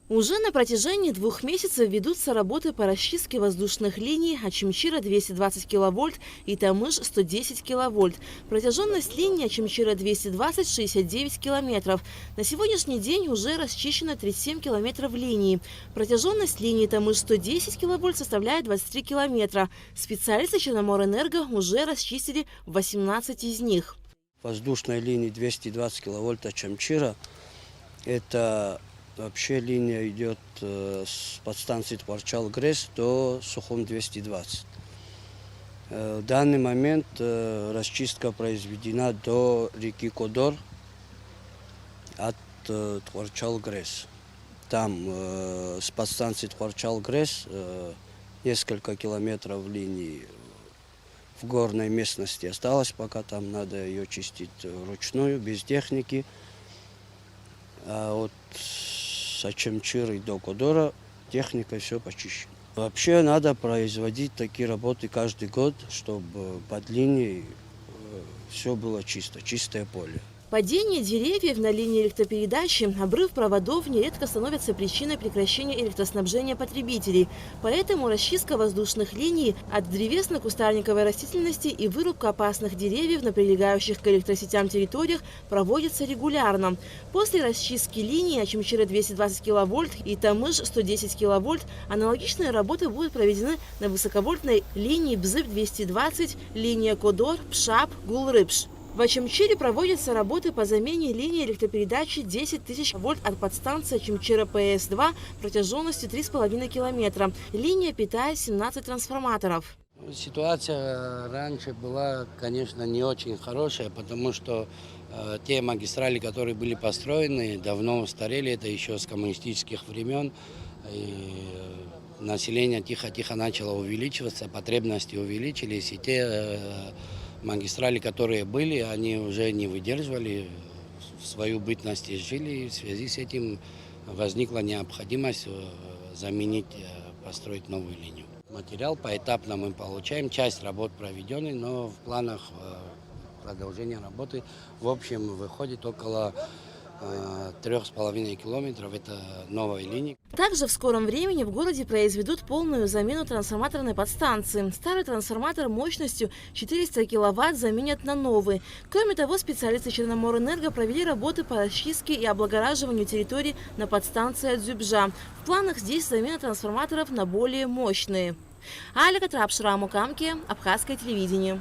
Уже на протяжении 2 месяцев ведутся работы по расчистке воздушных линий Очимчира 220 киловольт и Тамыш 110 киловольт. Протяженность линии Очимчира 220 – 69 километров. На сегодняшний день уже расчищено 37 километров линии. Протяженность линии Тамыш 110 киловольт составляет 23 километра. Специалисты Черноморэнерго уже расчистили 18 из них. Воздушная линия 220 киловольт Очимчира – это вообще линия идет с подстанции Творчал-Грэс до Сухум 220. В данный момент расчистка произведена до реки Кодор от Творчал-Грэс. Там с подстанции Творчал-Грэс несколько километров линии в горной местности осталось, пока там надо ее чистить вручную, без техники. А вот с Очимчиры до Кодора техникой все почищено. Вообще надо производить такие работы каждый год, чтобы под линией все было чисто, чистое поле. Падение деревьев на линии электропередачи, обрыв проводов нередко становятся причиной прекращения электроснабжения потребителей. Поэтому расчистка воздушных линий от древесно-кустарниковой растительности и вырубка опасных деревьев на прилегающих к электросетям территориях проводится регулярно. После расчистки линии Очимчира 220 киловольт и Тамыш 110 киловольт аналогичные работы будут проведены на высоковольтной линии Бзып 220, линия Кодор, Пшап, Гулрыбш. В Очимчире проводятся работы по замене линии электропередачи 10 тысяч вольт от подстанции Очимчира ПС-2 протяженностью 3,5 километра. Линия питает 17 трансформаторов. Ситуация раньше была, конечно, не очень хорошая, потому что те магистрали, которые были построены, давно устарели, это еще с коммунистических времен. И население тихо-тихо начало увеличиваться, потребности увеличились, и те магистрали, которые были, они уже не выдерживали, в свою бытность жили, и в связи с этим возникла необходимость заменить, построить новую линию. Материал поэтапно мы получаем, часть работ проведены, но в планах продолжения работы в общем выходит около 3,5 километров, это новой линии. Также в скором времени в городе произведут полную замену трансформаторной подстанции. Старый трансформатор мощностью 400 киловатт заменят на новый. Кроме того, специалисты Черноморэнерго провели работы по расчистке и облагораживанию территории на подстанции Дзюбжа. В планах здесь замена трансформаторов на более мощные. Аля Катрапшра, Мукамки, Абхазское телевидение.